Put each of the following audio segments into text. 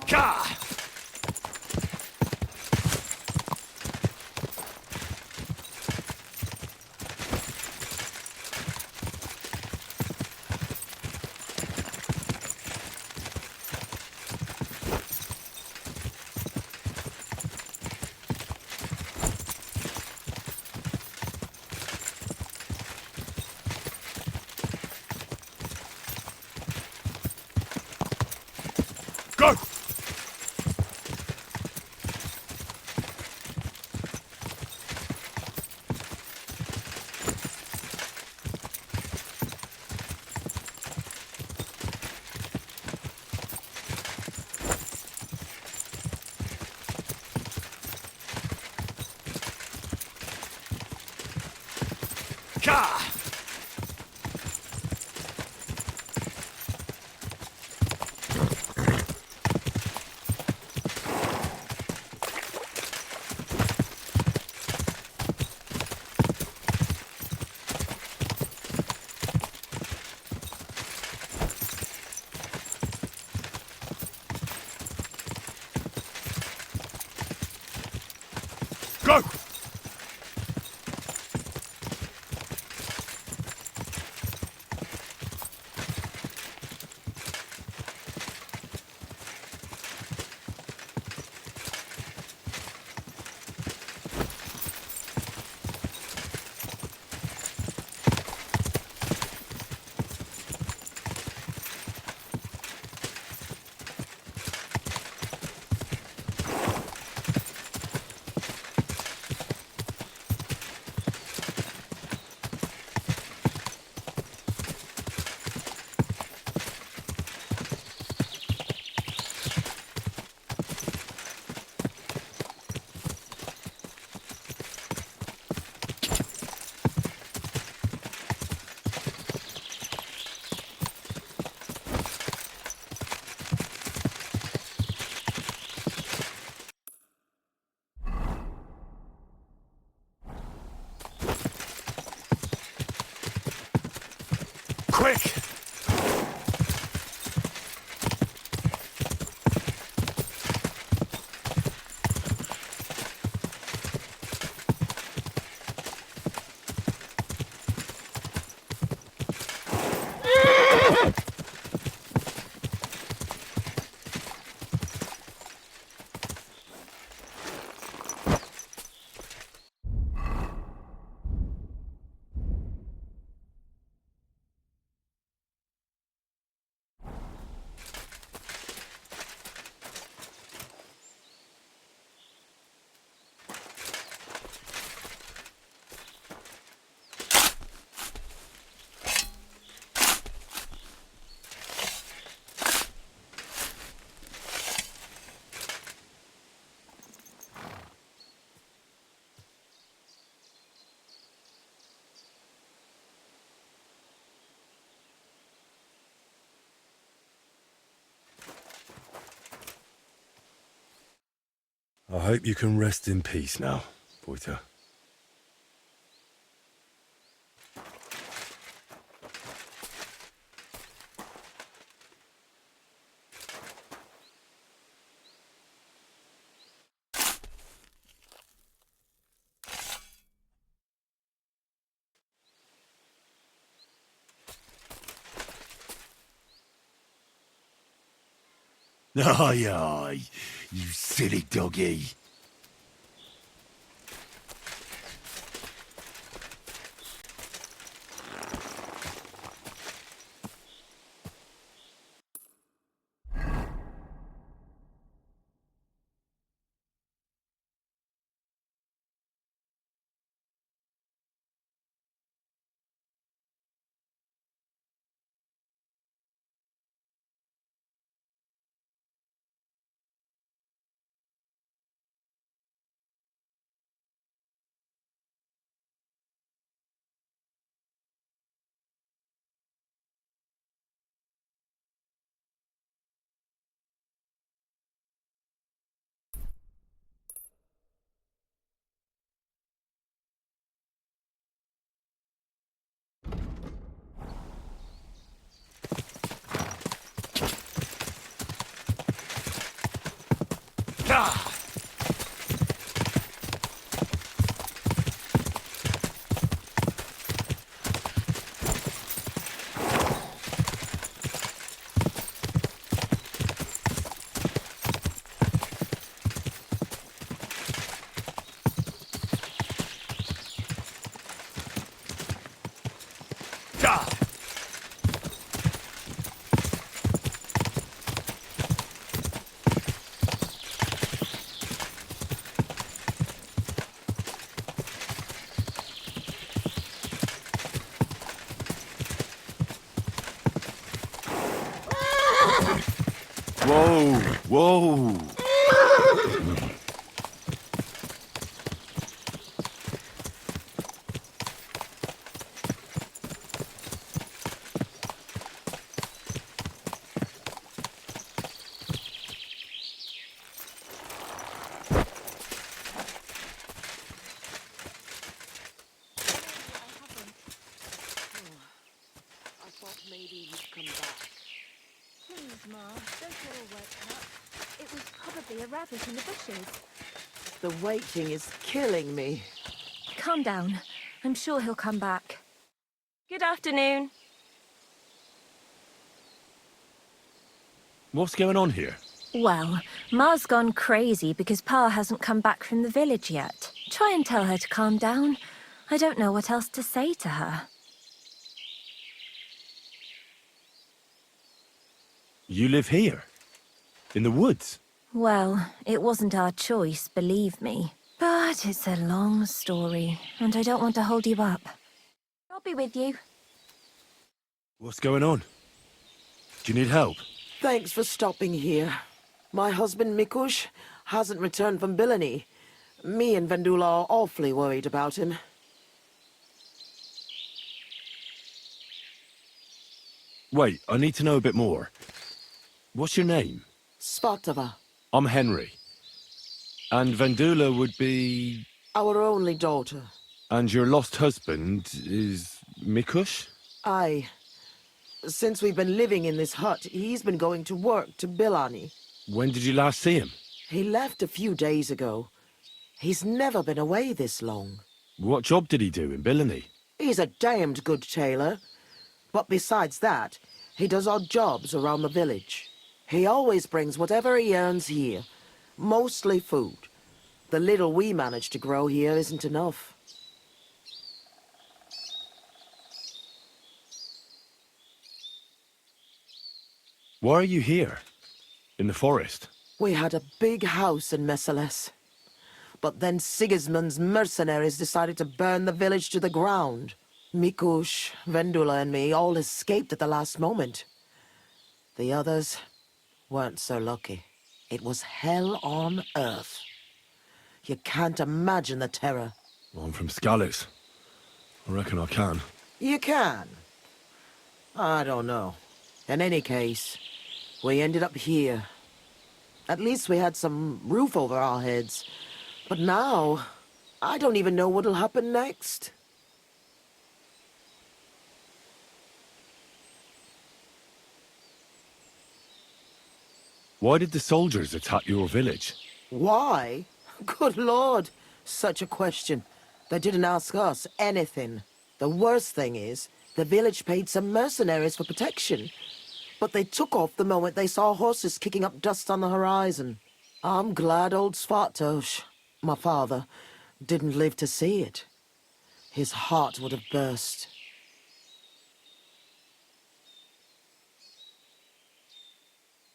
Gah! Go! Gah! Go! Quick! I hope you can rest in peace now, Boita. Aye, aye, you silly doggy. God! Whoa, whoa. I thought maybe he'd come back. Please, Ma, don't get all worked up. It was probably a rabbit in the bushes. The waiting is killing me. Calm down. I'm sure he'll come back. Good afternoon. What's going on here? Well, Ma's gone crazy because Pa hasn't come back from the village yet. Try and tell her to calm down. I don't know what else to say to her. You live here? In the woods? Well, it wasn't our choice, believe me. But it's a long story, and I don't want to hold you up. I'll be with you. What's going on? Do you need help? Thanks for stopping here. My husband Mikush hasn't returned from Bilani. Me and Vendula are awfully worried about him. Wait, I need to know a bit more. What's your name? Svatava, I'm Henry. And Vendula would be... our only daughter. And your lost husband is... Mikush? Aye. Since we've been living in this hut, he's been going to work to Bilani. When did you last see him? He left a few days ago. He's never been away this long. What job did he do in Bilani? He's a damned good tailor. But besides that, he does odd jobs around the village. He always brings whatever he earns here. Mostly food. The little we manage to grow here isn't enough. Why are you here? In the forest? We had a big house in Messales. But then Sigismund's mercenaries decided to burn the village to the ground. Mikush, Vendula and me all escaped at the last moment. The others weren't so lucky. It was hell on earth. You can't imagine the terror. I'm from Scallis. I reckon I can. You can. I don't know. In any case, we ended up here. At least we had some roof over our heads. But now, I don't even know what'll happen next. Why did the soldiers attack your village? Why? Good Lord, such a question. They didn't ask us anything. The worst thing is, the village paid some mercenaries for protection. But they took off the moment they saw horses kicking up dust on the horizon. I'm glad old Svartosh, my father, didn't live to see it. His heart would have burst.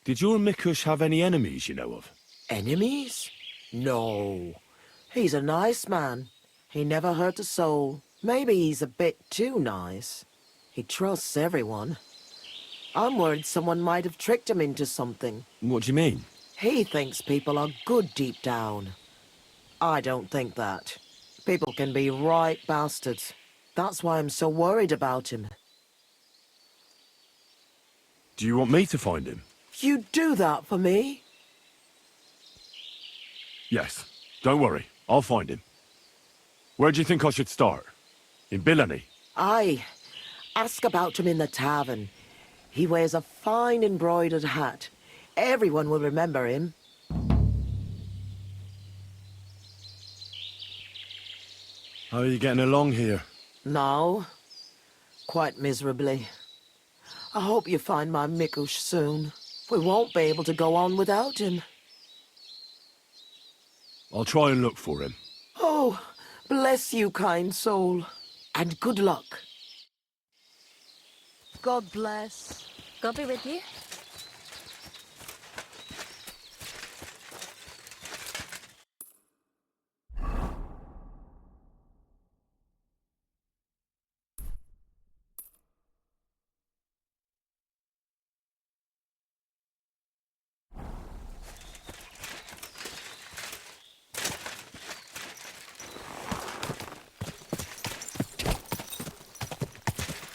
Did your Mikush have any enemies you know of? Enemies? No. He's a nice man. He never hurt a soul. Maybe he's a bit too nice. He trusts everyone. I'm worried someone might have tricked him into something. What do you mean? He thinks people are good deep down. I don't think that. People can be right bastards. That's why I'm so worried about him. Do you want me to find him? You do that for me? Yes. Don't worry. I'll find him. Where do you think I should start? In Bilani? Aye. Ask about him in the tavern. He wears a fine embroidered hat. Everyone will remember him. How are you getting along here? No. Quite miserably. I hope you find my Mikush soon. We won't be able to go on without him. I'll try and look for him. Oh, bless you, kind soul. And good luck. God bless. God be with you.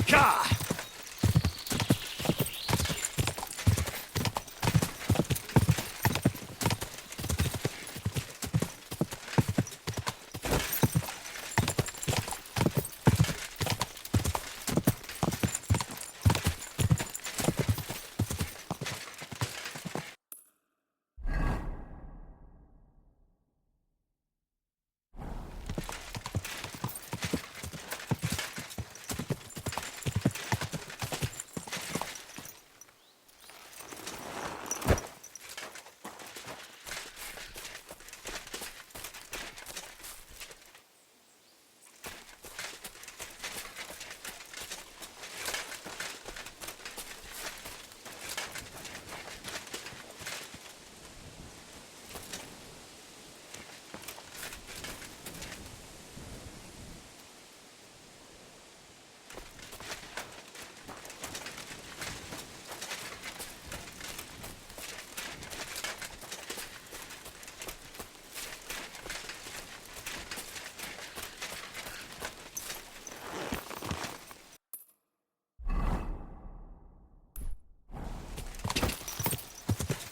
Ka!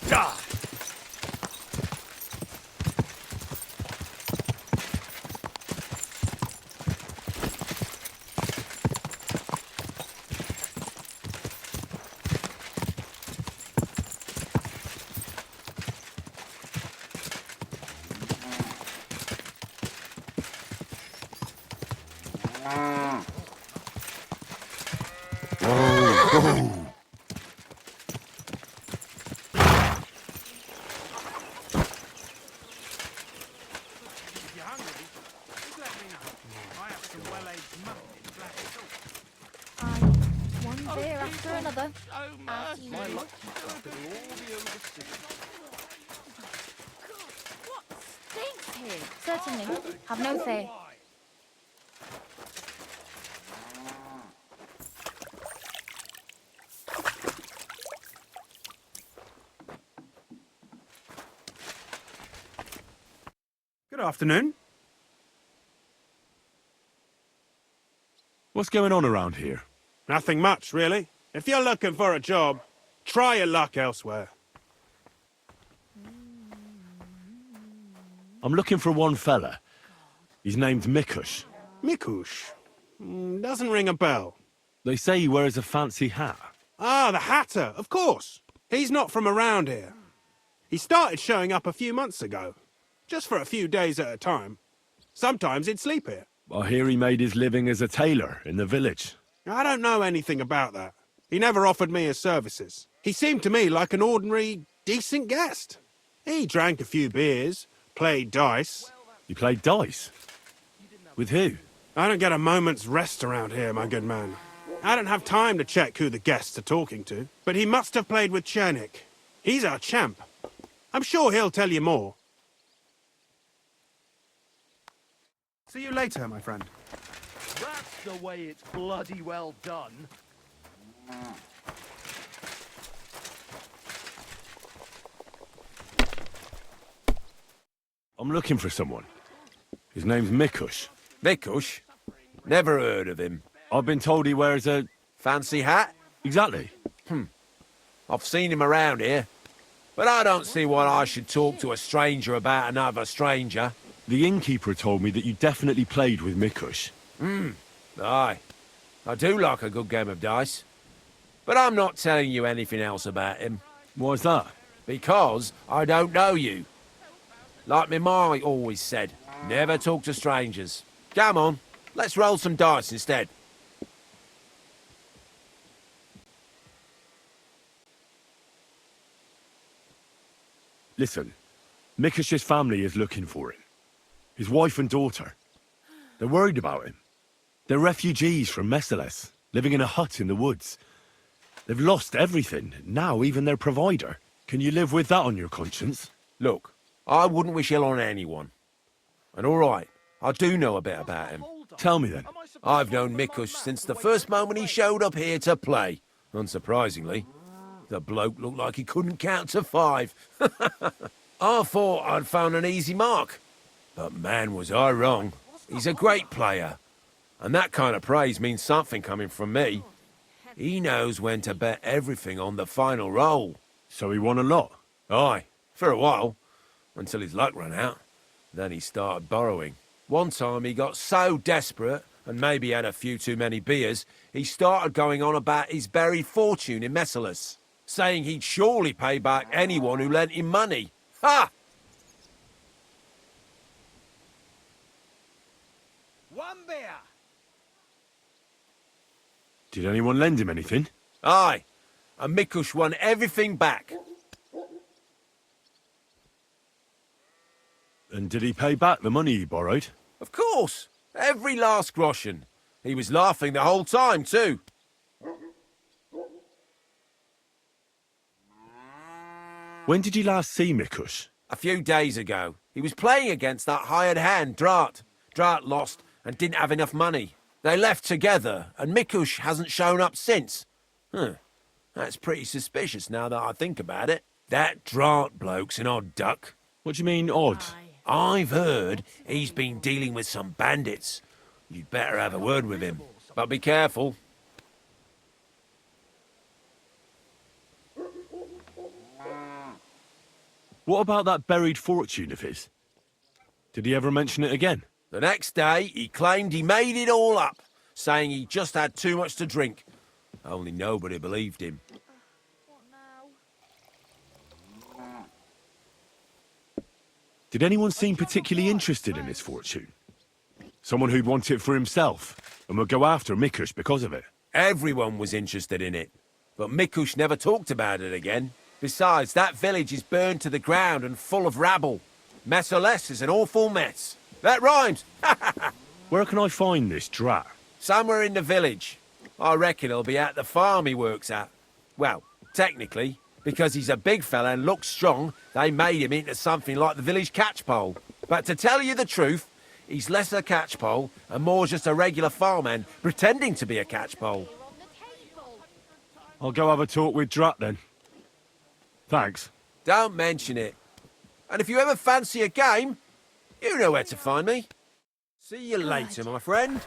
Ka! If you're hungry, just let me know. I have some well-aged mutton in black sauce. One beer after another. Oh, As mercy. usual. What stinks here? Certainly. Have no fear. Good afternoon. What's going on around here? Nothing much, really. If you're looking for a job, try your luck elsewhere. I'm looking for one fella. He's named Mikush. Mikush? Doesn't ring a bell. They say he wears a fancy hat. Ah, the Hatter, of course. He's not from around here. He started showing up a few months ago. Just for a few days at a time. Sometimes he'd sleep here. I hear he made his living as a tailor in the village. I don't know anything about that. He never offered me his services. He seemed to me like an ordinary, decent guest. He drank a few beers, played dice. You played dice? With who? I don't get a moment's rest around here, my good man. I don't have time to check who the guests are talking to, but he must have played with Chernik. He's our champ. I'm sure he'll tell you more. See you later, my friend. That's the way it's bloody well done. I'm looking for someone. His name's Mikush. Mikush? Never heard of him. I've been told he wears a... Fancy hat? Exactly. I've seen him around here. But I don't see why I should talk to a stranger about another stranger. The innkeeper told me that you definitely played with Mikush. Aye. I do like a good game of dice. But I'm not telling you anything else about him. Why's that? Because I don't know you. Like me ma always said, never talk to strangers. Come on, let's roll some dice instead. Listen, Mikush's family is looking for him. His wife and daughter. They're worried about him. They're refugees from Messales, living in a hut in the woods. They've lost everything, now even their provider. Can you live with that on your conscience? Look, I wouldn't wish ill on anyone. And all right, I do know a bit about him. Tell me then. I've known Mikush since the first moment he showed up here to play. Unsurprisingly. The bloke looked like he couldn't count to 5. I thought I'd found an easy mark. But man, was I wrong. He's a great player. And that kind of praise means something coming from me. He knows when to bet everything on the final roll. So he won a lot? Aye, for a while. Until his luck ran out. Then he started borrowing. One time he got so desperate, and maybe had a few too many beers, he started going on about his buried fortune in Messalas, saying he'd surely pay back anyone who lent him money. Ha! One beer. Did anyone lend him anything? Aye, and Mikush won everything back. And did he pay back the money he borrowed? Of course, every last groschen. He was laughing the whole time, too. When did you last see Mikush? A few days ago, he was playing against that hired hand, Drat. Drat lost and didn't have enough money. They left together, and Mikush hasn't shown up since. That's pretty suspicious now that I think about it. That Drat bloke's an odd duck. What do you mean, odd? I've heard he's been dealing with some bandits. You'd better have a word with him. But be careful. What about that buried fortune of his? Did he ever mention it again? The next day, he claimed he made it all up, saying he just had too much to drink. Only nobody believed him. Did anyone seem particularly interested in his fortune? Someone who'd want it for himself, and would go after Mikush because of it? Everyone was interested in it, but Mikush never talked about it again. Besides, that village is burned to the ground and full of rabble. Messalas is an awful mess. That rhymes! Where can I find this Drat? Somewhere in the village. I reckon he'll be at the farm he works at. Well, technically, because he's a big fella and looks strong, they made him into something like the village catchpole. But to tell you the truth, he's less a catchpole and more just a regular farmhand pretending to be a catchpole. I'll go have a talk with Drat then. Thanks. Don't mention it. And if you ever fancy a game, you know where to find me. See you later, my friend.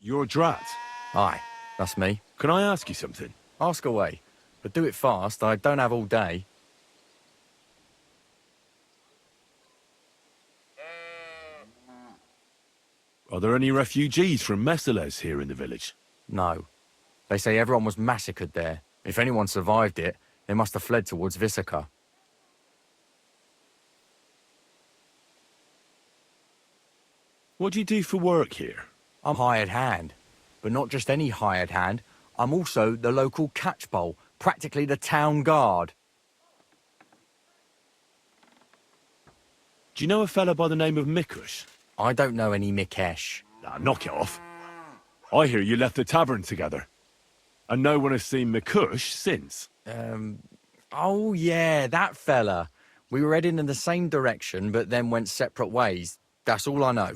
You're Drat. Aye, that's me. Can I ask you something? Ask away, but do it fast. I don't have all day. Are there any refugees from Messalas here in the village? No. They say everyone was massacred there. If anyone survived it, they must have fled towards Visaka. What do you do for work here? I'm hired hand, but not just any hired hand. I'm also the local catchpole, practically the town guard. Do you know a fella by the name of Mikush? I don't know any Mikesh. Nah, knock it off. I hear you left the tavern together. And no one has seen Mikush since. Oh yeah, that fella. We were heading in the same direction, but then went separate ways. That's all I know.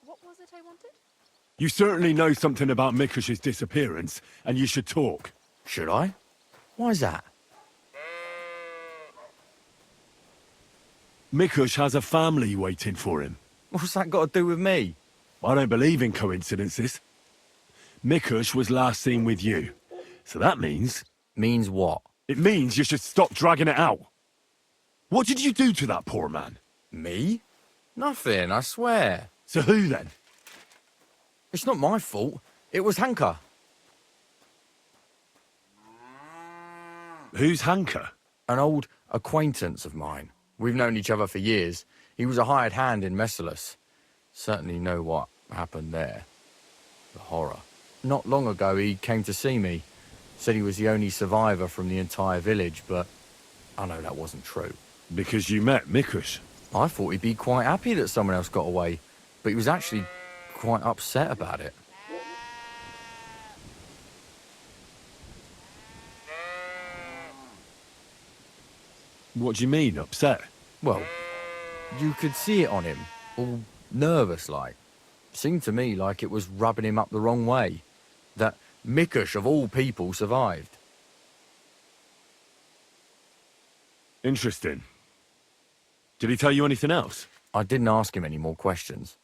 What was it I wanted? You certainly know something about Mikush's disappearance, and you should talk. Should I? Why's that? Mikush has a family waiting for him. What's that got to do with me? I don't believe in coincidences. Mikush was last seen with you. So that means... Means what? It means you should stop dragging it out. What did you do to that poor man? Me? Nothing, I swear. So who then? It's not my fault. It was Hanker. Who's Hanker? An old acquaintance of mine. We've known each other for years. He was a hired hand in Messalus. Certainly know what happened there. The horror. Not long ago, he came to see me. Said he was the only survivor from the entire village, but I know that wasn't true. Because you met Mikush. I thought he'd be quite happy that someone else got away, but he was actually quite upset about it. What do you mean, upset? Well, you could see it on him, all nervous like. Seemed to me like it was rubbing him up the wrong way. That Mikush, of all people, survived. Interesting. Did he tell you anything else? I didn't ask him any more questions.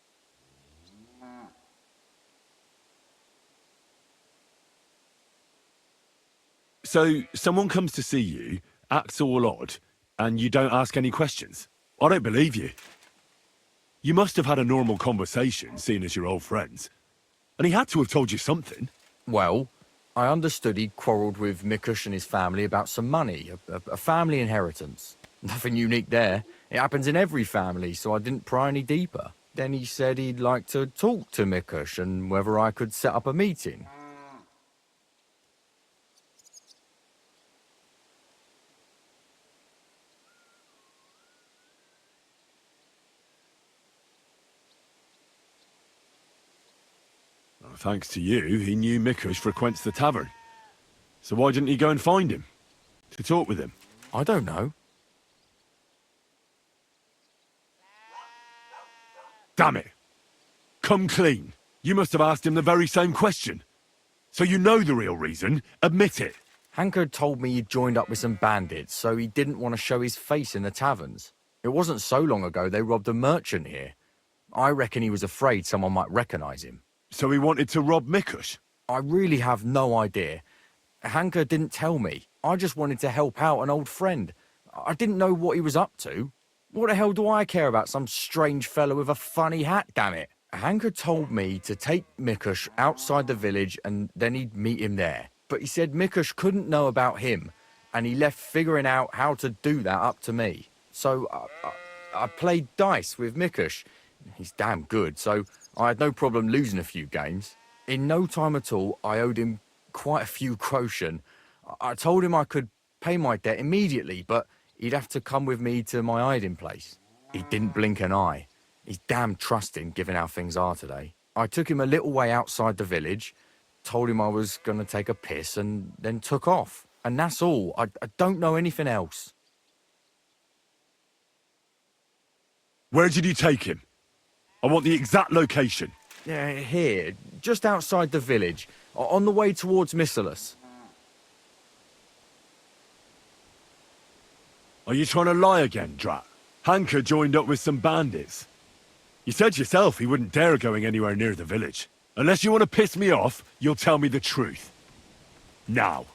So, someone comes to see you, acts all odd, and you don't ask any questions? I don't believe you. You must have had a normal conversation, seeing as you're old friends. And he had to have told you something. Well, I understood he'd quarrelled with Mikush and his family about some money, a family inheritance. Nothing unique there. It happens in every family, so I didn't pry any deeper. Then he said he'd like to talk to Mikush and whether I could set up a meeting. Well, thanks to you, he knew Mikush frequents the tavern. So why didn't he go and find him? To talk with him? I don't know. Damn it! Come clean. You must have asked him the very same question. So you know the real reason. Admit it. Hanker told me he'd joined up with some bandits, so he didn't want to show his face in the taverns. It wasn't so long ago they robbed a merchant here. I reckon he was afraid someone might recognise him. So he wanted to rob Mikush? I really have no idea. Hanker didn't tell me. I just wanted to help out an old friend. I didn't know what he was up to. What the hell do I care about some strange fellow with a funny hat, damn it? Hanker told me to take Mikush outside the village and then he'd meet him there. But he said Mikush couldn't know about him, and he left figuring out how to do that up to me. So I played dice with Mikush. He's damn good, so I had no problem losing a few games. In no time at all, I owed him quite a few groschen. I told him I could pay my debt immediately, but he'd have to come with me to my hiding place. He didn't blink an eye. He's damn trusting, given how things are today. I took him a little way outside the village, told him I was going to take a piss, and then took off. And that's all. I don't know anything else. Where did you take him? I want the exact location. Here, just outside the village, on the way towards Missalus. Are you trying to lie again, Drat? Hanker joined up with some bandits. You said yourself he wouldn't dare going anywhere near the village. Unless you want to piss me off, you'll tell me the truth. Now.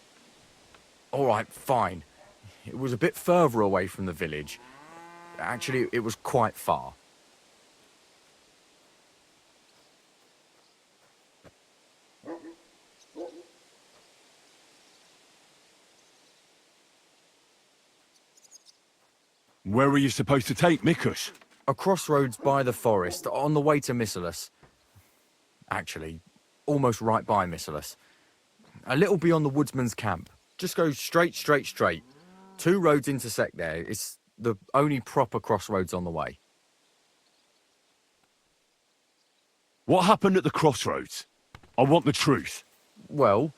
All right, fine. It was a bit further away from the village. Actually, it was quite far. Where were you supposed to take Mikush? A crossroads by the forest, on the way to Missalus. Actually, almost right by Missalus. A little beyond the woodsman's camp. Just go straight. Two roads intersect there. It's the only proper crossroads on the way. What happened at the crossroads? I want the truth. Well,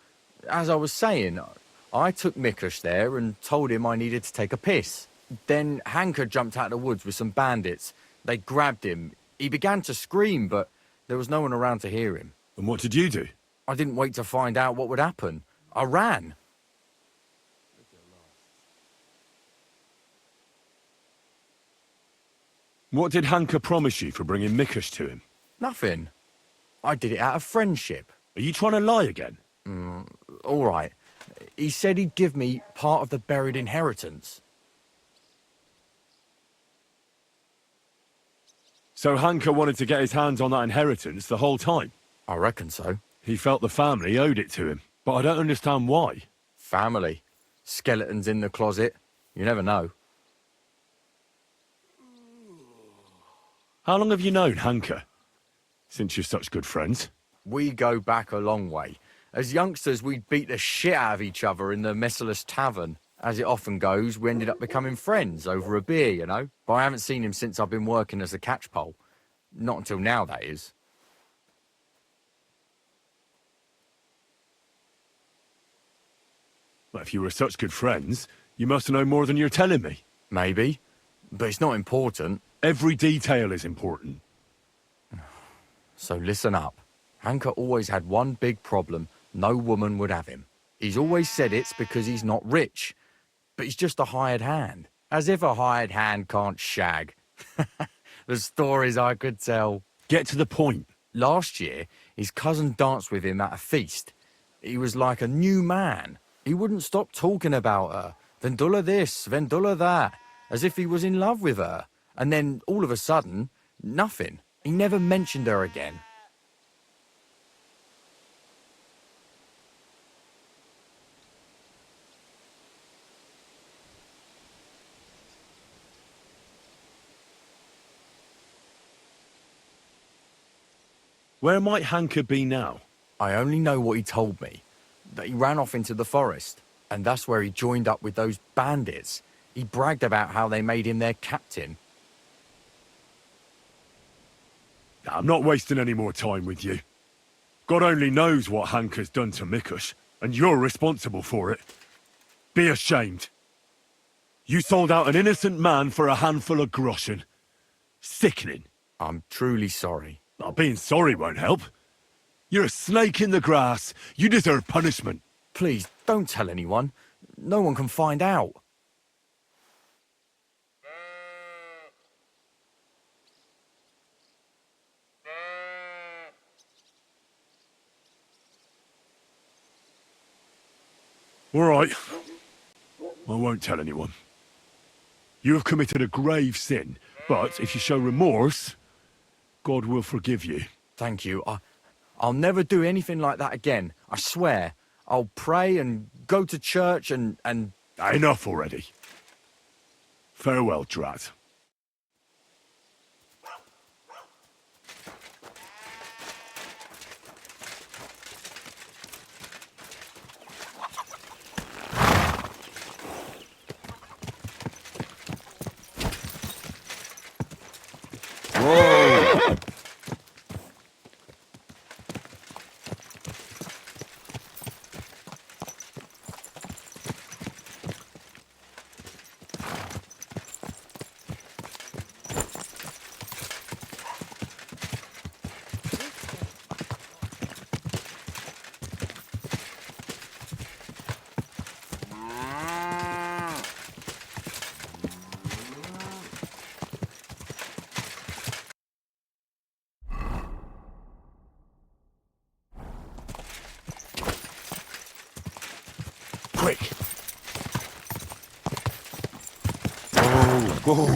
as I was saying, I took Mikush there and told him I needed to take a piss. Then Hanker jumped out of the woods with some bandits. They grabbed him. He began to scream, but there was no one around to hear him. And what did you do? I didn't wait to find out what would happen. I ran. What did Hanker promise you for bringing Mikush to him? Nothing. I did it out of friendship. Are you trying to lie again? All right. He said he'd give me part of the buried inheritance. So Hanker wanted to get his hands on that inheritance the whole time. I reckon so. He felt the family owed it to him, but I don't understand why. Family. Skeletons in the closet. You never know. How long have you known Hanker? Since you're such good friends. We go back a long way. As youngsters, we'd beat the shit out of each other in the Merciless Tavern. As it often goes, we ended up becoming friends over a beer, you know? But I haven't seen him since I've been working as a catchpole. Not until now, that is. Well, if you were such good friends, you must know more than you're telling me. Maybe. But it's not important. Every detail is important. So listen up. Hanker always had one big problem. No woman would have him. He's always said it's because he's not rich. But he's just a hired hand. As if a hired hand can't shag. The stories I could tell. Get to the point. Last year, his cousin danced with him at a feast. He was like a new man. He wouldn't stop talking about her. Vendula this, Vendula that. As if he was in love with her. And then, all of a sudden, nothing. He never mentioned her again. Where might Hanker be now? I only know what he told me. That he ran off into the forest. And that's where he joined up with those bandits. He bragged about how they made him their captain. I'm not wasting any more time with you. God only knows what Hanker's done to Mikush, and you're responsible for it. Be ashamed. You sold out an innocent man for a handful of groschen. Sickening. I'm truly sorry. Being sorry won't help. You're a snake in the grass. You deserve punishment. Please, don't tell anyone. No one can find out. All right. I won't tell anyone. You have committed a grave sin, but if you show remorse, God will forgive you. Thank you. I'll never do anything like that again. I swear. I'll pray and go to church and... Enough already. Farewell, Drat. Quick! Go!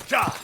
Die!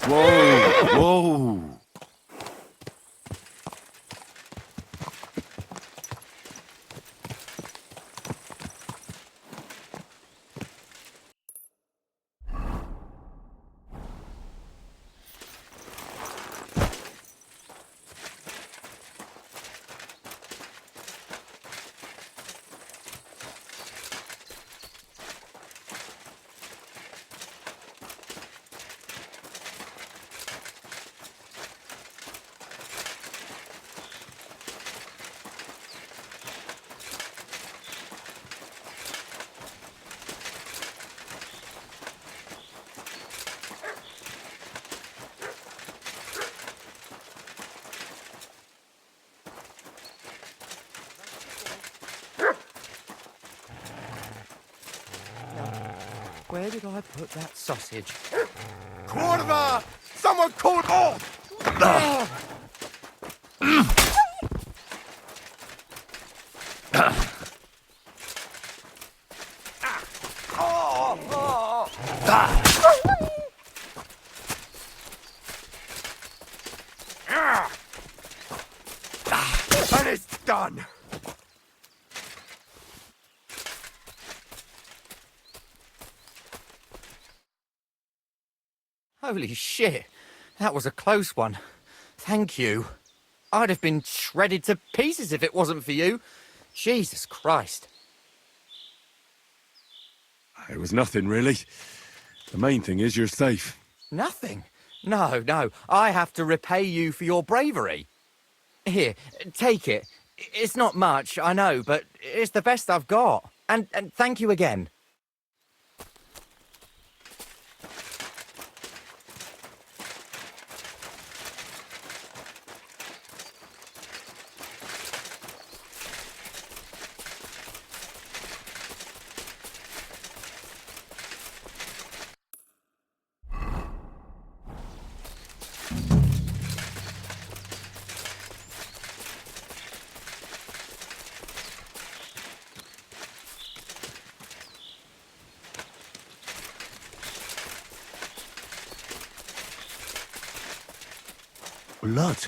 Whoa, whoa. Where did I put that sausage? Corva! Someone call off! And it's done. Holy shit, that was a close one. Thank you. I'd have been shredded to pieces if it wasn't for you. Jesus Christ. It was nothing, really. The main thing is you're safe. Nothing? No, no. I have to repay you for your bravery. Here, take it. It's not much, I know, but it's the best I've got. And thank you again. Blood.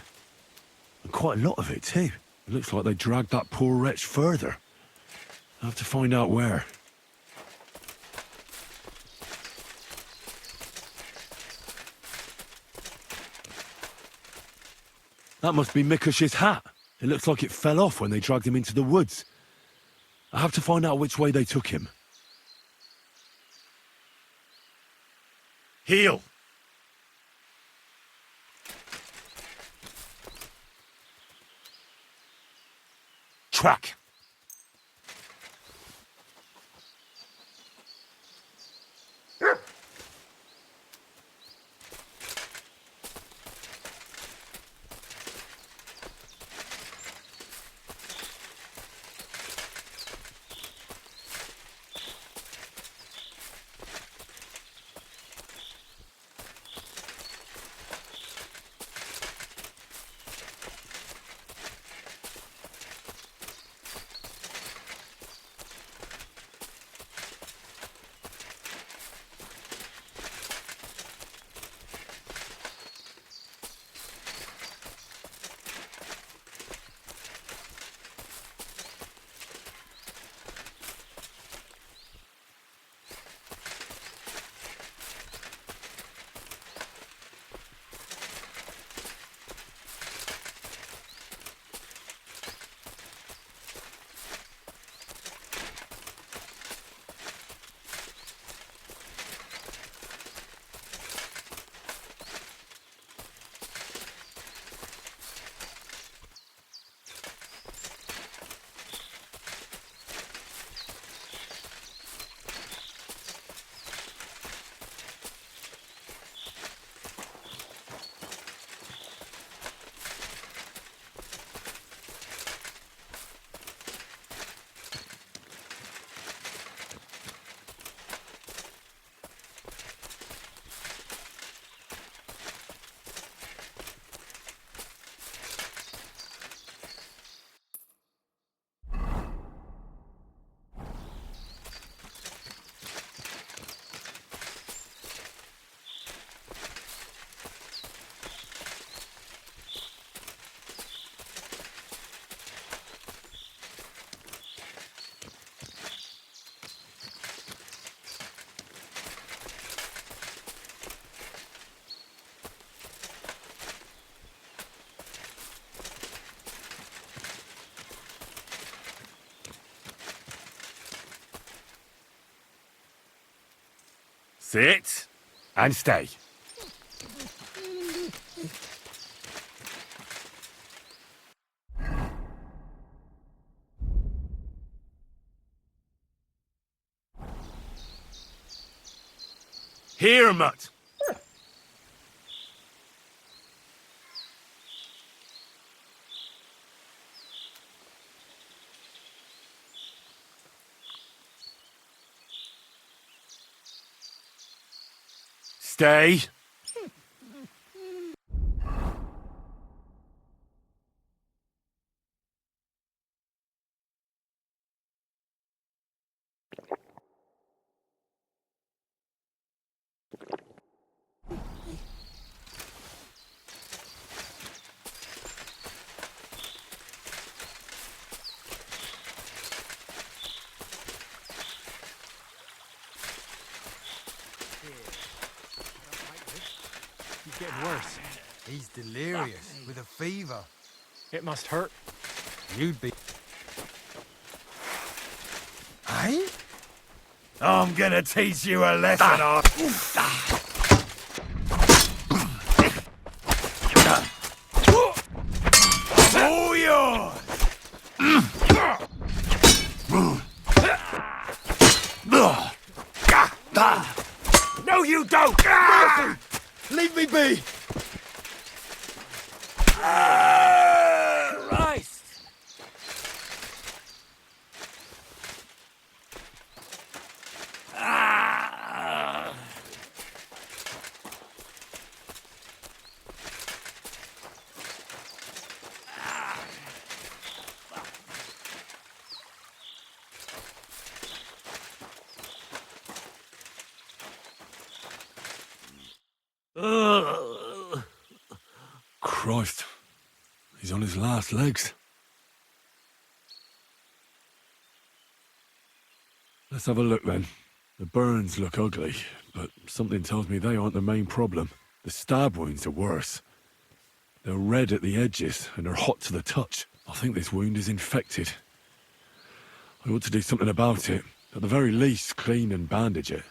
And quite a lot of it, too. It looks like they dragged that poor wretch further. I'll have to find out where. That must be Mikush's hat. It looks like it fell off when they dragged him into the woods. I have to find out which way they took him. Heal! Track! Sit and stay. Here, Mutt. Stay. He's getting worse. He's delirious with a fever. It must hurt. You'd be... Hey? I'm gonna teach you a lesson, all yours! No, you don't! Leave me be! Christ! Christ. He's on his last legs. Let's have a look then. The burns look ugly, but something tells me they aren't the main problem. The stab wounds are worse. They're red at the edges and are hot to the touch. I think this wound is infected. I ought to do something about it. At the very least, clean and bandage it.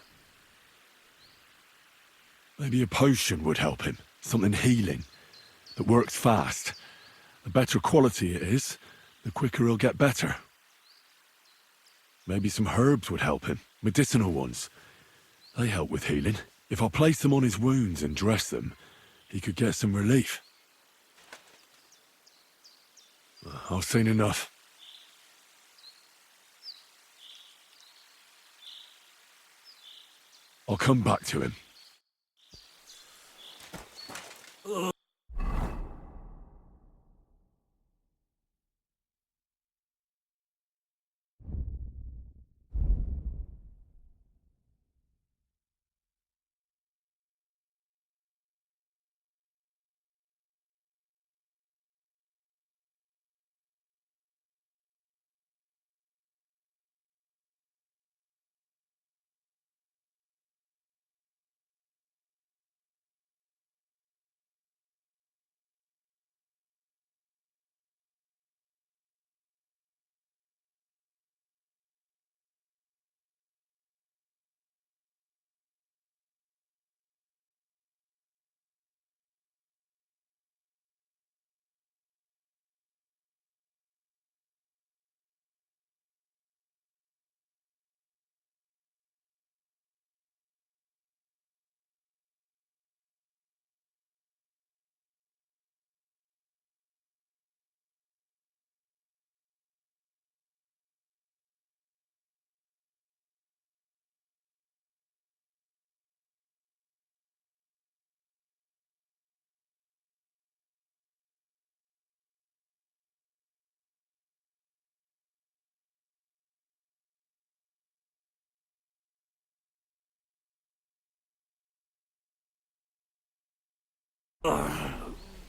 Maybe a potion would help him. Something healing. That works fast. The better quality it is, the quicker he'll get better. Maybe some herbs would help him. Medicinal ones. They help with healing. If I place them on his wounds and dress them, he could get some relief. I've seen enough. I'll come back to him.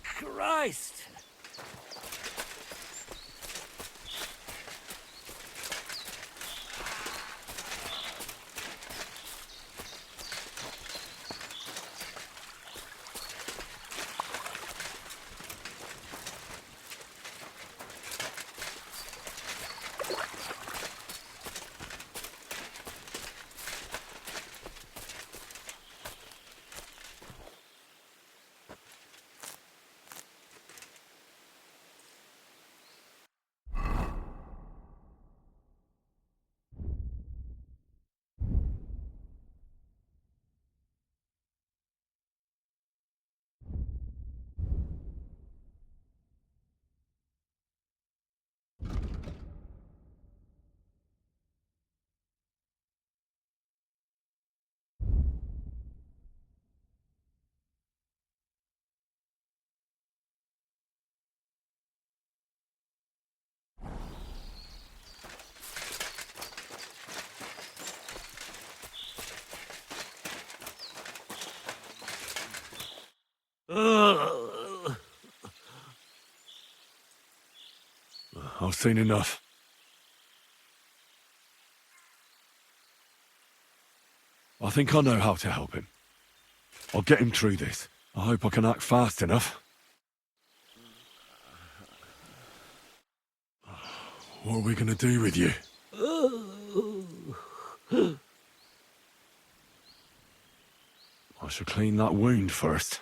Christ! I've seen enough. I think I know how to help him. I'll get him through this. I hope I can act fast enough. What are we going to do with you? I shall clean that wound first.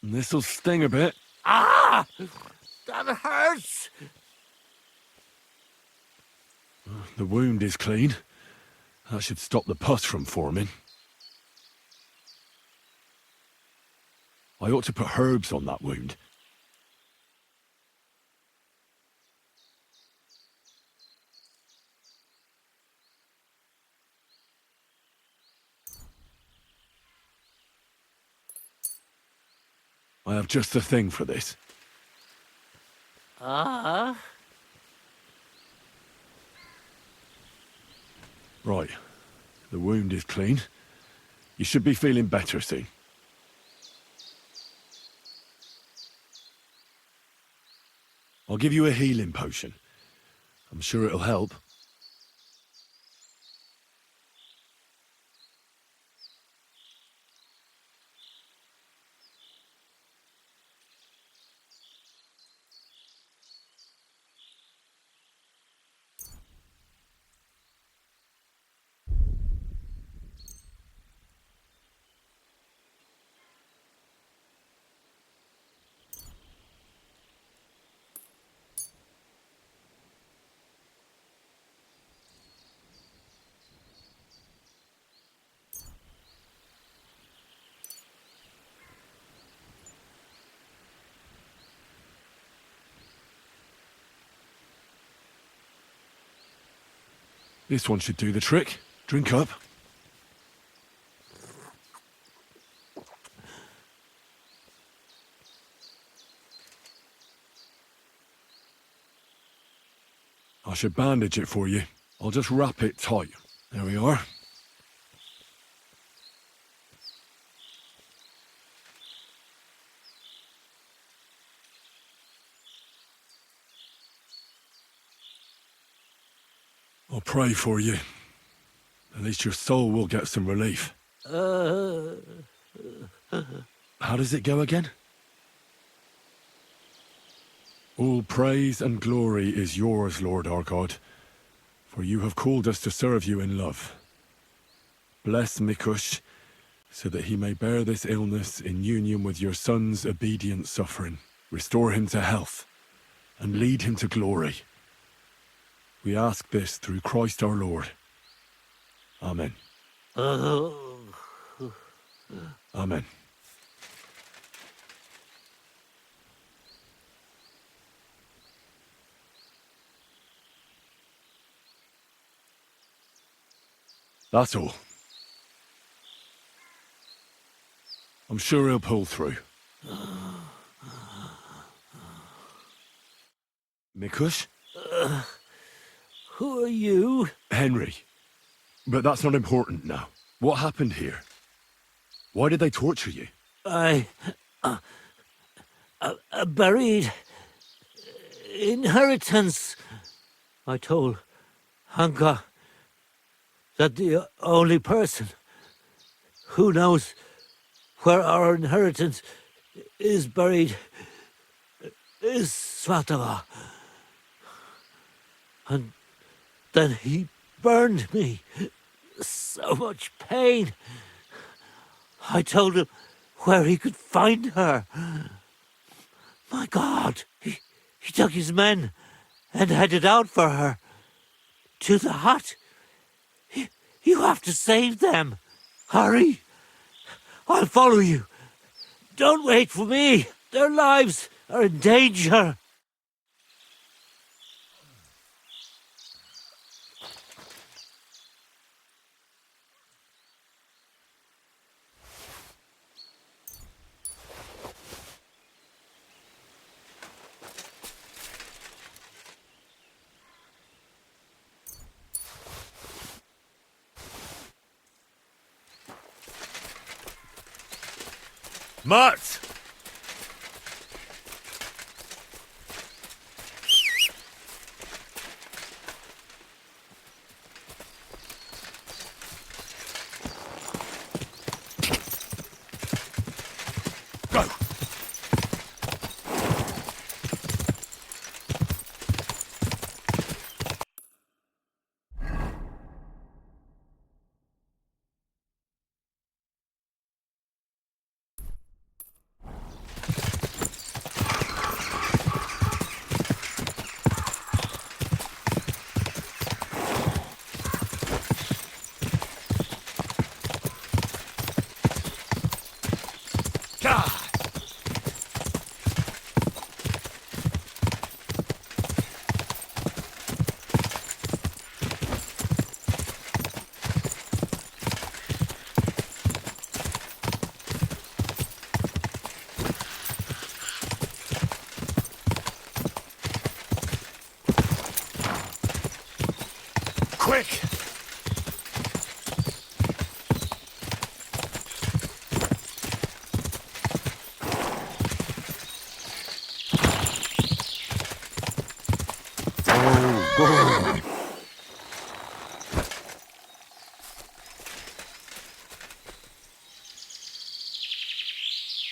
This'll sting a bit. Ah! That hurts! The wound is clean. That should stop the pus from forming. I ought to put herbs on that wound. I have just the thing for this. Ah? Right. The wound is clean. You should be feeling better soon. I'll give you a healing potion. I'm sure it'll help. This one should do the trick. Drink up. I should bandage it for you. I'll just wrap it tight. There we are. I'll pray for you. At least your soul will get some relief. How does it go again? All praise and glory is yours, Lord our God, for you have called us to serve you in love. Bless Mikush, so that he may bear this illness in union with your son's obedient suffering. Restore him to health, and lead him to glory. We ask this through Christ our Lord. Amen. Amen. That's all. I'm sure he'll pull through. Mikush? Who are you? Henry. But that's not important now. What happened here? Why did they torture you? I buried inheritance. I told Hanka that the only person who knows where our inheritance is buried is Svatava. And then he burned me. So much pain. I told him where he could find her. My God, he took his men and headed out for her. To the hut. You have to save them. Hurry. I'll follow you. Don't wait for me. Their lives are in danger. Mutt! Go! God! Quick!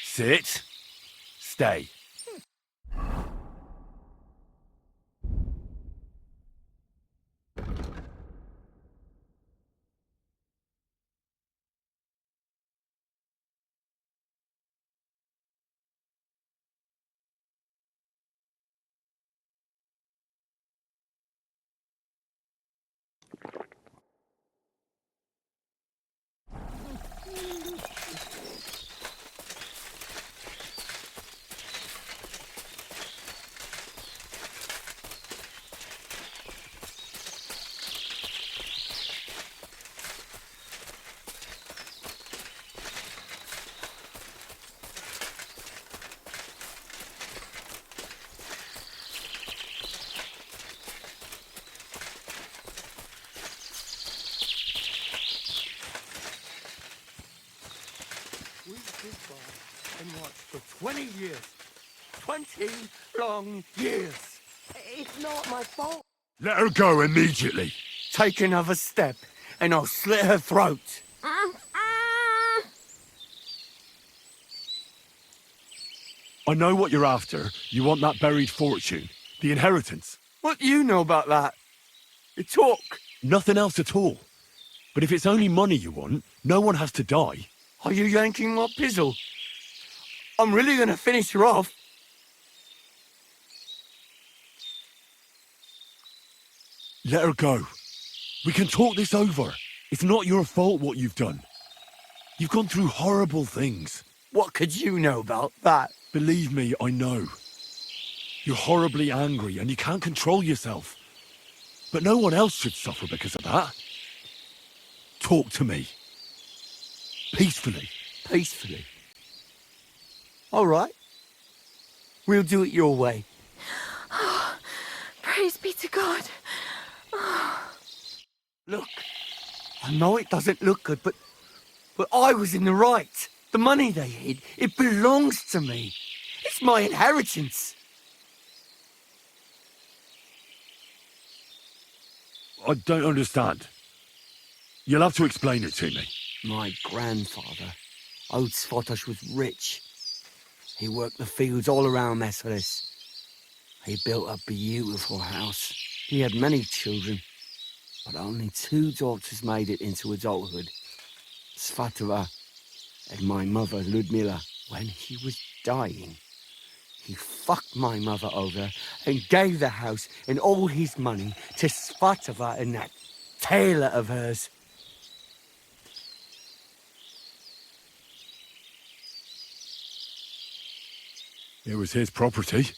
Sit. Stay. We've been by and watched for 20 years. 20 long years. It's not my fault. Let her go immediately. Take another step, and I'll slit her throat. I know what you're after. You want that buried fortune. The inheritance. What do you know about that? You talk. Nothing else at all. But if it's only money you want, no one has to die. Are you yanking my pizzle? I'm really gonna finish her off. Let her go. We can talk this over. It's not your fault what you've done. You've gone through horrible things. What could you know about that? Believe me, I know. You're horribly angry and you can't control yourself. But no one else should suffer because of that. Talk to me. Peacefully. Peacefully. All right. We'll do it your way. Praise be to God. Look, I know it doesn't look good, but I was in the right. The money they hid, it belongs to me. It's my inheritance. I don't understand. You'll have to explain it to me. My grandfather, Old Svotosh, was rich. He worked the fields all around Messeris. He built a beautiful house. He had many children, but only 2 daughters made it into adulthood. Svatova and my mother, Ludmila. When he was dying, he fucked my mother over and gave the house and all his money to Svatova and that tailor of hers. It was his property.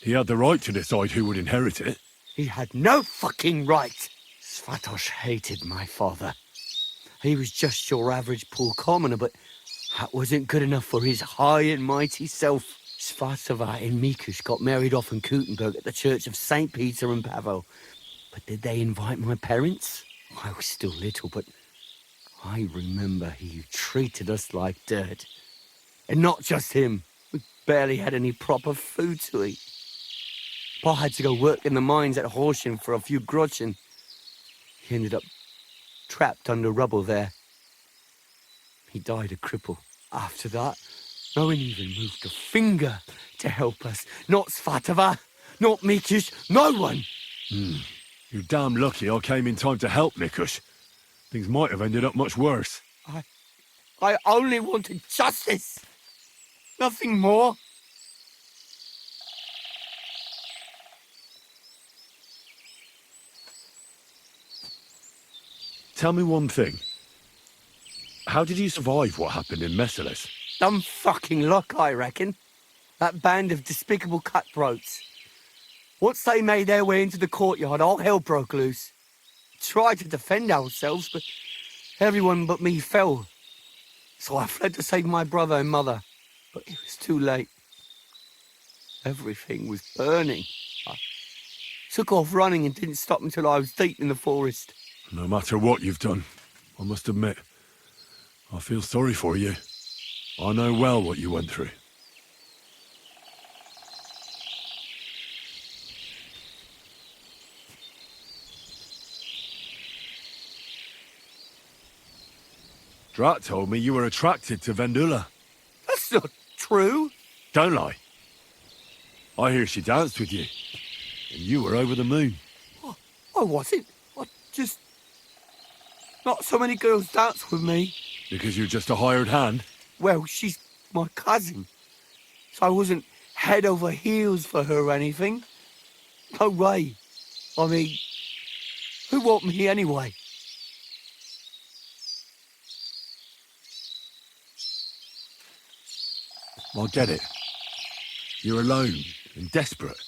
He had the right to decide who would inherit it. He had no fucking right. Svatos hated my father. He was just your average poor commoner, but that wasn't good enough for his high and mighty self. Svatova and Mikush got married off in Kuttenberg at the Church of St. Peter and Pavel. But did they invite my parents? I was still little, but I remember he treated us like dirt. And not just him. We barely had any proper food to eat. Pa had to go work in the mines at Horsham for a few groschen. He ended up trapped under rubble there. He died a cripple. After that, no one even moved a finger to help us. Not Svatova, not Mikush, no one. You're damn lucky I came in time to help, Nikush. Things might have ended up much worse. I only wanted justice. Nothing more. Tell me one thing. How did you survive what happened in Messalis? Dumb fucking luck, I reckon. That band of despicable cutthroats. Once they made their way into the courtyard, all hell broke loose. Tried to defend ourselves, but everyone but me fell. So I fled to save my brother and mother. But it was too late. Everything was burning. I took off running and didn't stop until I was deep in the forest. No matter what you've done, I must admit, I feel sorry for you. I know well what you went through. Drat told me you were attracted to Vendula. That's not true. Don't lie. I hear she danced with you, and you were over the moon. I wasn't. I just... Not so many girls dance with me. Because you're just a hired hand? Well, she's my cousin. So I wasn't head over heels for her or anything. No way. I mean, who want me anyway? I get it. You're alone and desperate.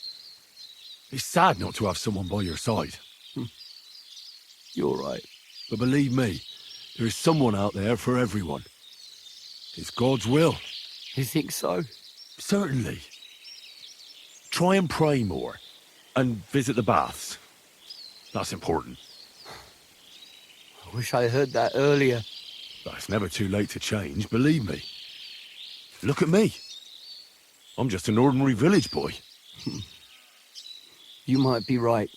It's sad not to have someone by your side. You're right. But believe me, there is someone out there for everyone. It's God's will. You think so? Certainly. Try and pray more. And visit the baths. That's important. I wish I heard that earlier. But it's never too late to change, believe me. Look at me. I'm just an ordinary village boy. You might be right.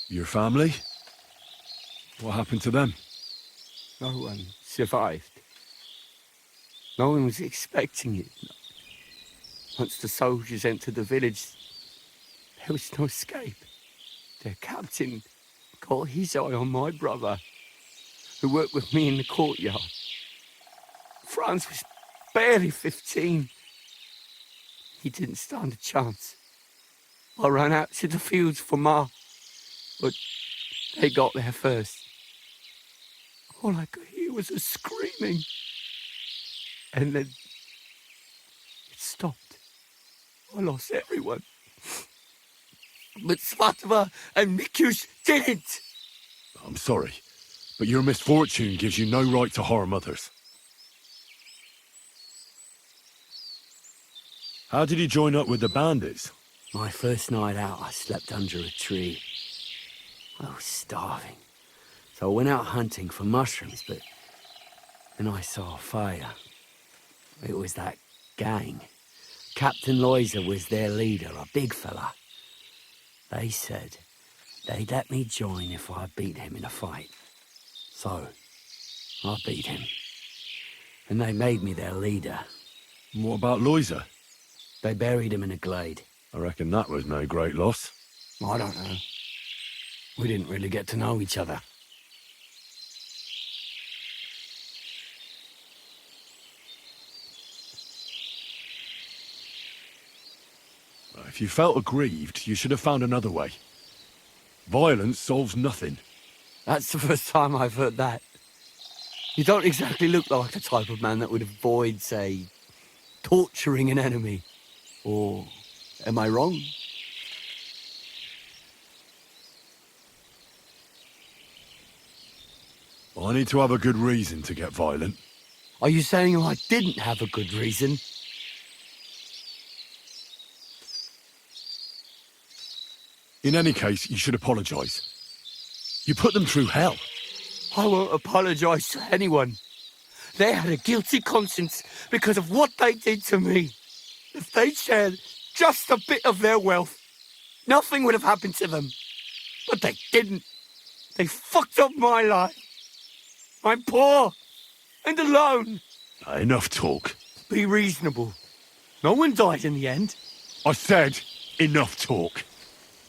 Your family? What happened to them? No one survived. No one was expecting it. Once the soldiers entered the village, there was no escape. Their captain got his eye on my brother, who worked with me in the courtyard. Franz was barely 15. He didn't stand a chance. I ran out to the fields for Ma, but they got there first. All I could hear was a screaming. And then it stopped. I lost everyone. But Svatova and Mikush didn't. I'm sorry, but your misfortune gives you no right to harm others. How did you join up with the bandits? My first night out, I slept under a tree. I was starving. So I went out hunting for mushrooms, but then I saw a fire. It was that gang. Captain Loiser was their leader, a big fella. They said they'd let me join if I beat him in a fight. So, I beat him. And they made me their leader. And what about Loiser? They buried him in a glade. I reckon that was no great loss. I don't know. We didn't really get to know each other. If you felt aggrieved, you should have found another way. Violence solves nothing. That's the first time I've heard that. You don't exactly look like the type of man that would avoid, say, torturing an enemy. Or am I wrong? I need to have a good reason to get violent. Are you saying I didn't have a good reason? In any case, you should apologise. You put them through hell. I won't apologise to anyone. They had a guilty conscience because of what they did to me. If they'd shared just a bit of their wealth, nothing would have happened to them. But they didn't. They fucked up my life. I'm poor and alone. Enough talk. Be reasonable. No one died in the end. I said, enough talk.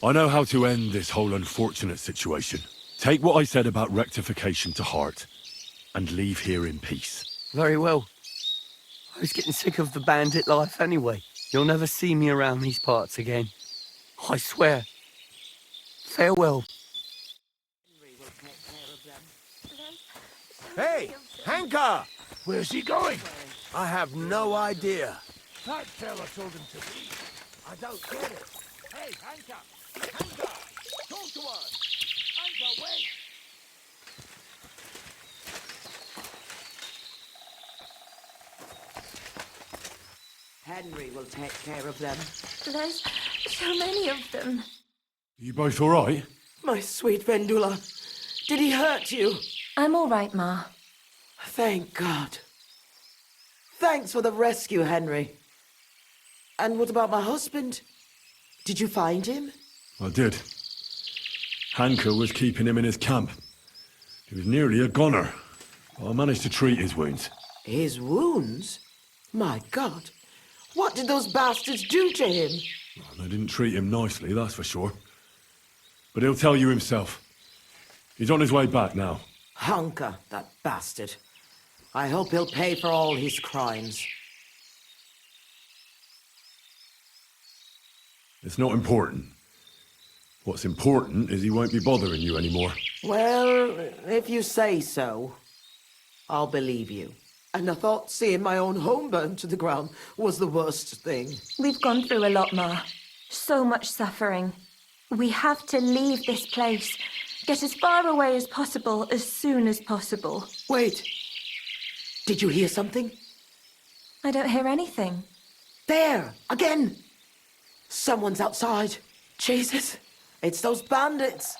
I know how to end this whole unfortunate situation. Take what I said about rectification to heart, and leave here in peace. Very well. I was getting sick of the bandit life anyway. You'll never see me around these parts again. I swear. Farewell. Hey, Hanka! Where's he going? I have no idea. That fella told him to leave. I don't get it. Hey, Hanka! Hanka! Talk to us! Hanka, wait! Henry will take care of them. There's so many of them. You both all right? My sweet Vendula, did he hurt you? I'm all right, Ma. Thank God. Thanks for the rescue, Henry. And what about my husband? Did you find him? I did. Hanka was keeping him in his camp. He was nearly a goner. But I managed to treat his wounds. His wounds? My God. What did those bastards do to him? Well, they didn't treat him nicely, that's for sure. But he'll tell you himself. He's on his way back now. Hanka, that bastard. I hope he'll pay for all his crimes. It's not important. What's important is he won't be bothering you anymore. Well, if you say so, I'll believe you. And I thought seeing my own home burned to the ground was the worst thing. We've gone through a lot, Ma. So much suffering. We have to leave this place. Get as far away as possible, as soon as possible. Wait. Did you hear something? I don't hear anything. There! Again! Someone's outside. Jesus. It's those bandits.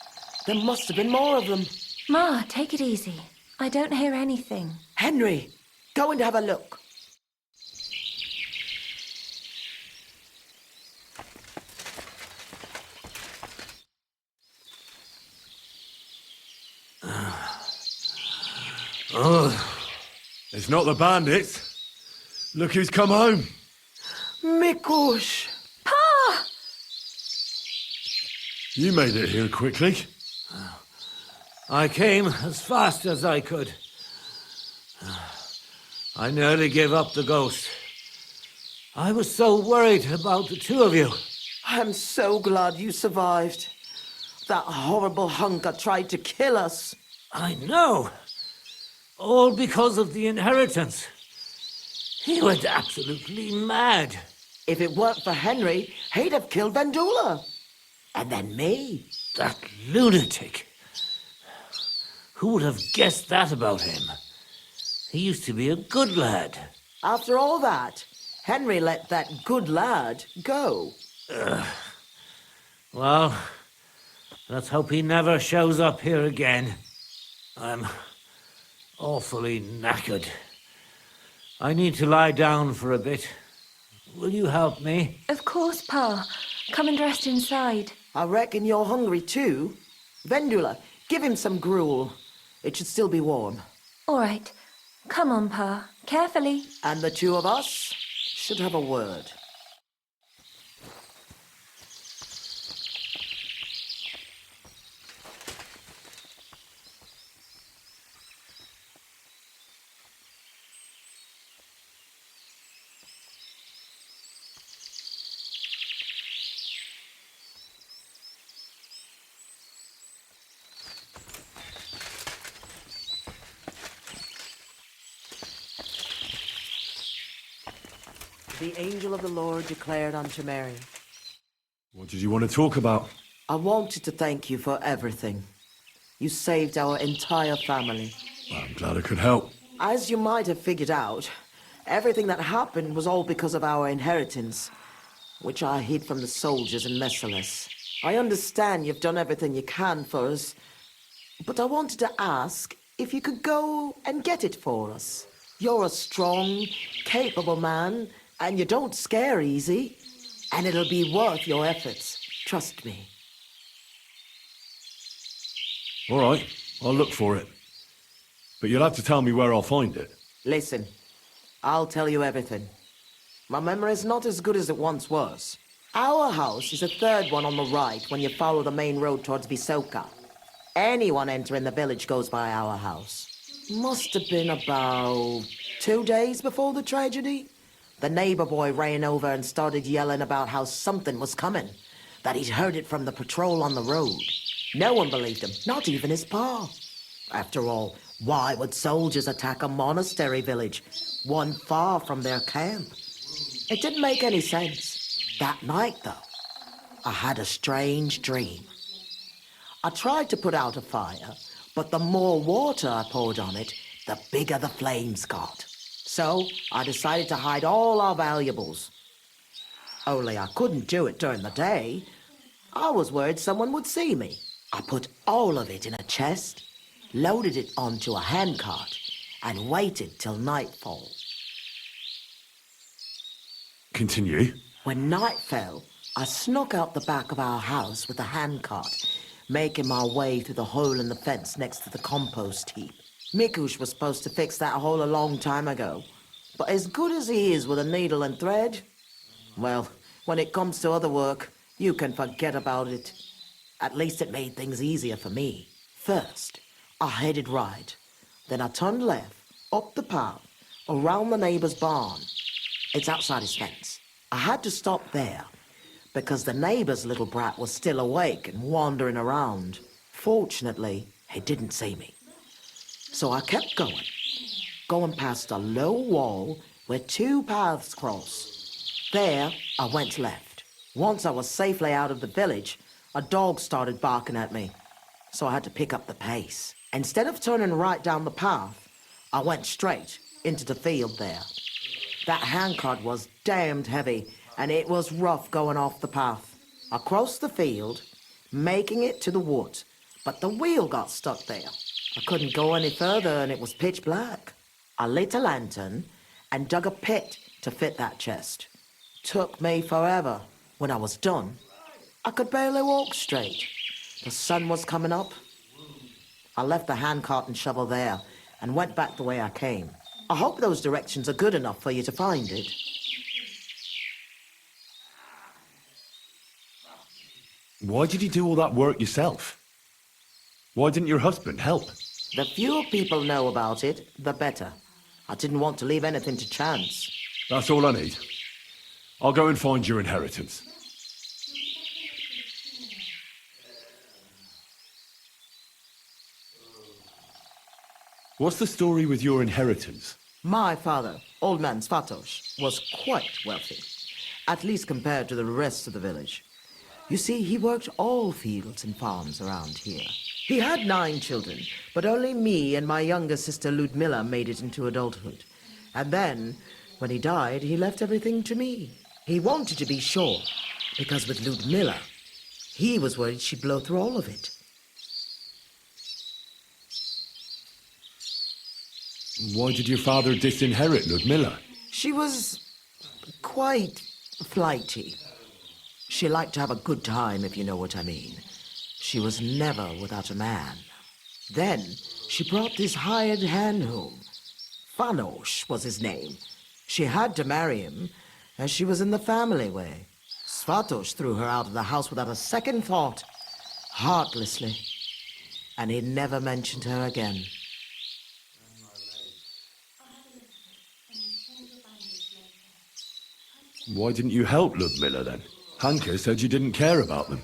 There must have been more of them. Ma, take it easy. I don't hear anything. Henry, go and have a look. It's not the bandits. Look who's come home. Mikush! Pa! You made it here quickly. I came as fast as I could. I nearly gave up the ghost. I was so worried about the two of you. I'm so glad you survived. That horrible hunker tried to kill us. I know. All because of the inheritance. He went absolutely mad. If it weren't for Henry, he'd have killed Vendula. And then me. That lunatic. Who would have guessed that about him? He used to be a good lad. After all that, Henry let that good lad go. Well, let's hope he never shows up here again. I'm awfully knackered. I need to lie down for a bit. Will you help me? Of course, Pa. Come and rest inside. I reckon you're hungry too. Vendula, give him some gruel. It should still be warm. All right. Come on, Pa. Carefully. And the two of us should have a word. the angel of the Lord declared unto Mary, What did you want to talk about? I wanted to thank you for everything. You saved our entire family. I'm glad I could help. As you might have figured out, everything that happened was all because of our inheritance, which I hid from the soldiers in Messalis. I understand you've done everything you can for us, but I wanted to ask if you could go and get it for us. You're a strong, capable man, and you don't scare easy, and it'll be worth your efforts. Trust me. All right, I'll look for it. But you'll have to tell me where I'll find it. Listen, I'll tell you everything. My memory's not as good as it once was. Our house is the third one on the right when you follow the main road towards Visoka. Anyone entering the village goes by our house. Must have been about 2 days before the tragedy. The neighbor boy ran over and started yelling about how something was coming, that he'd heard it from the patrol on the road. No one believed him, not even his pa. After all, why would soldiers attack a monastery village, one far from their camp? It didn't make any sense. That night, though, I had a strange dream. I tried to put out a fire, but the more water I poured on it, the bigger the flames got. So I decided to hide all our valuables. Only I couldn't do it during the day. I was worried someone would see me. I put all of it in a chest, loaded it onto a handcart, and waited till nightfall. Continue. When night fell, I snuck out the back of our house with a handcart, making my way through the hole in the fence next to the compost heap. Mikush was supposed to fix that hole a long time ago, but as good as he is with a needle and thread, well, when it comes to other work, you can forget about it. At least it made things easier for me. First, I headed right. Then I turned left, up the path, around the neighbor's barn. It's outside his fence. I had to stop there, because the neighbor's little brat was still awake and wandering around. Fortunately, he didn't see me. So I kept going past a low wall where 2 paths cross. There, I went left. Once I was safely out of the village, a dog started barking at me, so I had to pick up the pace. Instead of turning right down the path, I went straight into the field there. That handcart was damned heavy, and it was rough going off the path. I crossed the field, making it to the woods, but the wheel got stuck there. I couldn't go any further, and it was pitch black. I lit a lantern and dug a pit to fit that chest. Took me forever. When I was done, I could barely walk straight. The sun was coming up. I left the handcart and shovel there and went back the way I came. I hope those directions are good enough for you to find it. Why did you do all that work yourself? Why didn't your husband help? The fewer people know about it, the better. I didn't want to leave anything to chance. That's all I need. I'll go and find your inheritance. What's the story with your inheritance? My father, Old Man Svatos, was quite wealthy, at least compared to the rest of the village. You see, he worked all fields and farms around here. He had 9 children, but only me and my younger sister Ludmilla made it into adulthood. And then, when he died, he left everything to me. He wanted to be sure, because with Ludmilla, he was worried she'd blow through all of it. Why did your father disinherit Ludmilla? She was quite flighty. She liked to have a good time, if you know what I mean. She was never without a man. Then she brought this hired hand home. Fanos was his name. She had to marry him, as she was in the family way. Svatos threw her out of the house without a second thought, heartlessly. And he never mentioned her again. Why didn't you help Ludmilla then? Hanka said you didn't care about them.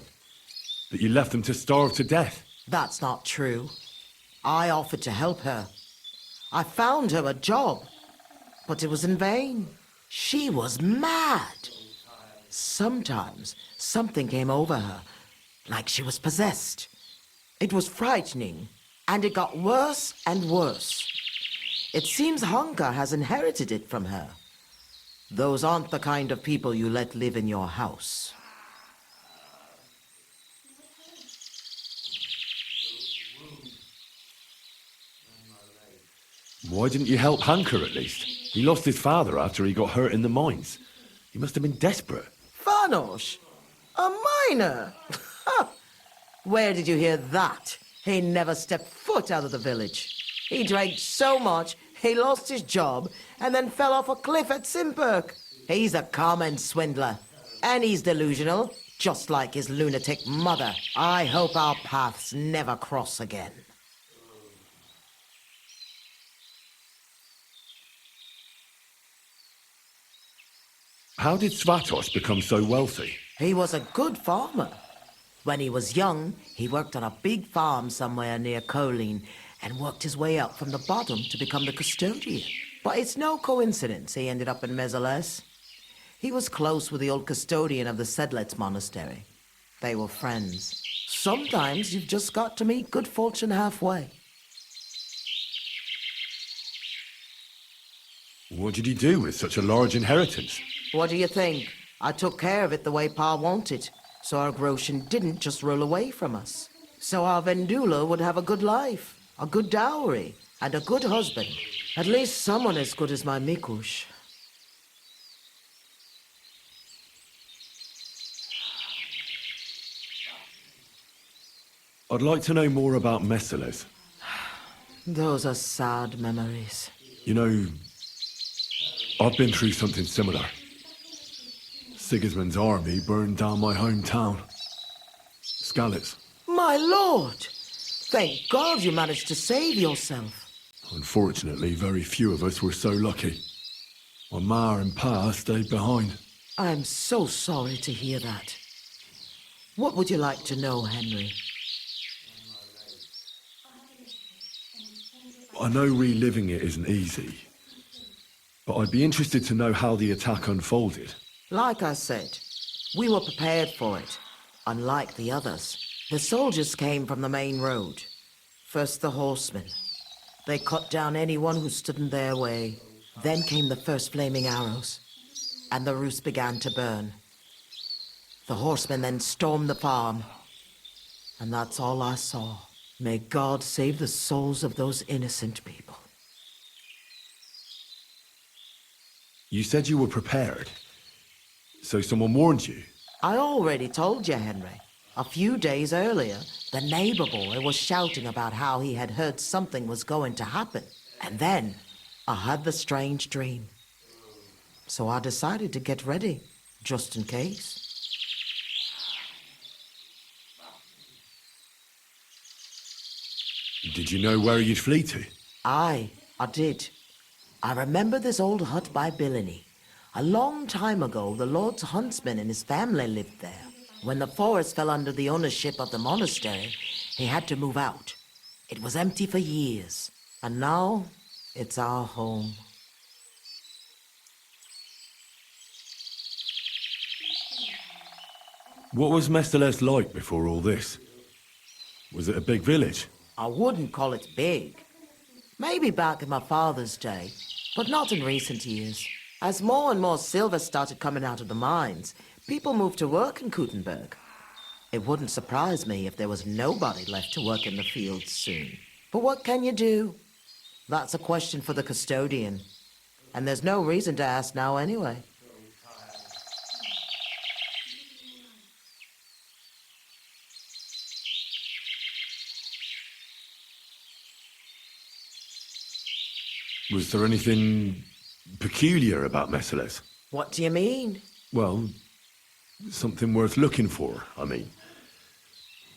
That you left them to starve to death. That's not true. I offered to help her. I found her a job, but it was in vain. She was mad. Sometimes something came over her, like she was possessed. It was frightening, and it got worse and worse. It seems Honka has inherited it from her. Those aren't the kind of people you let live in your house. Why didn't you help Hanker at least? He lost his father after he got hurt in the mines. He must have been desperate. Vanosh? A miner? Where did you hear that? He never stepped foot out of the village. He drank so much, he lost his job, and then fell off a cliff at Simperk. He's a common swindler, and he's delusional, just like his lunatic mother. I hope our paths never cross again. How did Svatos become so wealthy? He was a good farmer. When he was young, he worked on a big farm somewhere near Colleen and worked his way up from the bottom to become the custodian. But it's no coincidence he ended up in Mezoles. He was close with the old custodian of the Sedlets monastery. They were friends. Sometimes you've just got to meet good fortune halfway. What did he do with such a large inheritance? What do you think? I took care of it the way Pa wanted, so our Groshin didn't just roll away from us. So our Vendula would have a good life, a good dowry, and a good husband. At least someone as good as my Mikush. I'd like to know more about Messeles. Those are sad memories. You know, I've been through something similar. Sigismund's army burned down my hometown. Skalitz. My lord! Thank God you managed to save yourself. Unfortunately, very few of us were so lucky. My ma and pa stayed behind. I'm so sorry to hear that. What would you like to know, Henry? I know reliving it isn't easy, but I'd be interested to know how the attack unfolded. Like I said, we were prepared for it. Unlike the others, the soldiers came from the main road. First the horsemen. They cut down anyone who stood in their way. Then came the first flaming arrows, and the roost began to burn. The horsemen then stormed the farm, and that's all I saw. May God save the souls of those innocent people. You said you were prepared. So someone warned you? I already told you, Henry. A few days earlier, the neighbor boy was shouting about how he had heard something was going to happen. And then, I had the strange dream. So I decided to get ready, just in case. Did you know where you'd flee to? Aye, I did. I remember this old hut by Billiny. A long time ago, the Lord's huntsman and his family lived there. When the forest fell under the ownership of the monastery, he had to move out. It was empty for years, and now it's our home. What was Messeles like before all this? Was it a big village? I wouldn't call it big. Maybe back in my father's day, but not in recent years. As more and more silver started coming out of the mines, people moved to work in Kutenberg. It wouldn't surprise me if there was nobody left to work in the fields soon. But what can you do? That's a question for the custodian. And there's no reason to ask now anyway. Was there anything peculiar about Messeles? What do you mean? Well, something worth looking for, I mean.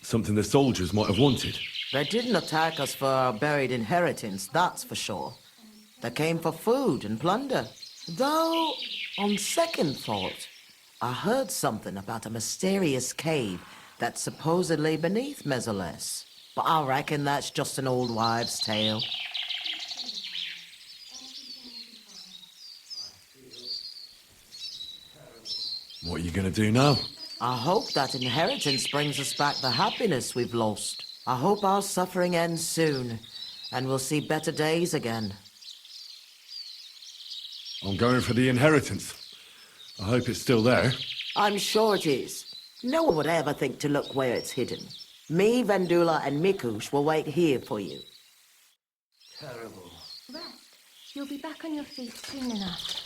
Something the soldiers might have wanted. They didn't attack us for our buried inheritance, that's for sure. They came for food and plunder. Though, on second thought, I heard something about a mysterious cave that's supposedly beneath Mezoles. But I reckon that's just an old wives' tale. What are you going to do now? I hope that inheritance brings us back the happiness we've lost. I hope our suffering ends soon, and we'll see better days again. I'm going for the inheritance. I hope it's still there. I'm sure it is. No one would ever think to look where it's hidden. Me, Vendula, and Mikush will wait here for you. Terrible. Rest. You'll be back on your feet soon enough.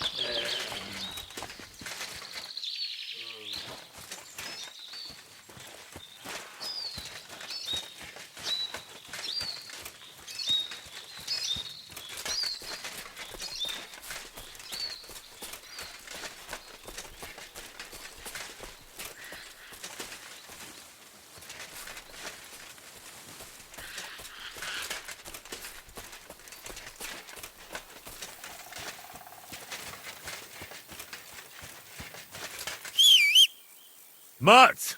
Mutt!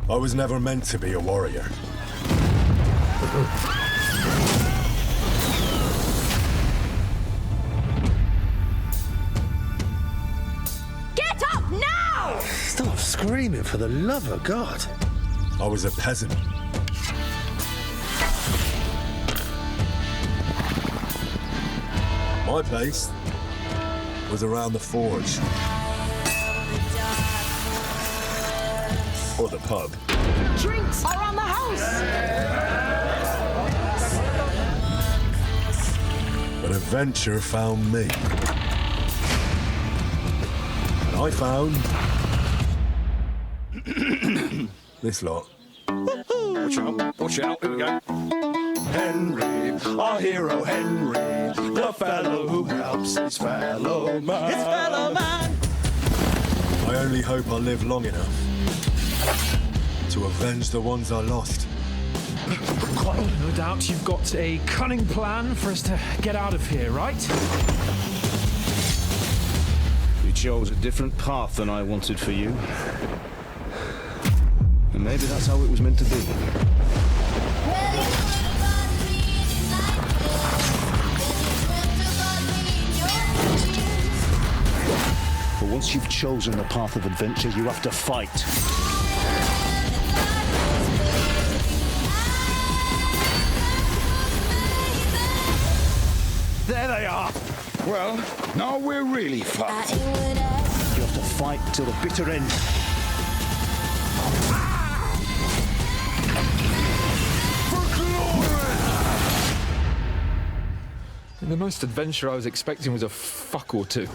I was never meant to be a warrior. Get up now! Stop screaming, for the love of God. I was a peasant. My place was around the forge. Or the pub. Drinks around the house! But adventure found me. And I found... this lot. Watch out, here we go. Henry, our hero Henry, the fellow who helps his fellow man. His fellow man! I only hope I live long enough to avenge the ones I lost. Well, no doubt you've got a cunning plan for us to get out of here, right? You chose a different path than I wanted for you. And maybe that's how it was meant to be. But once you've chosen the path of adventure, you have to fight. There they are! Well, now we're really fucked. You have to fight till the bitter end. The most adventure I was expecting was a fuck or two.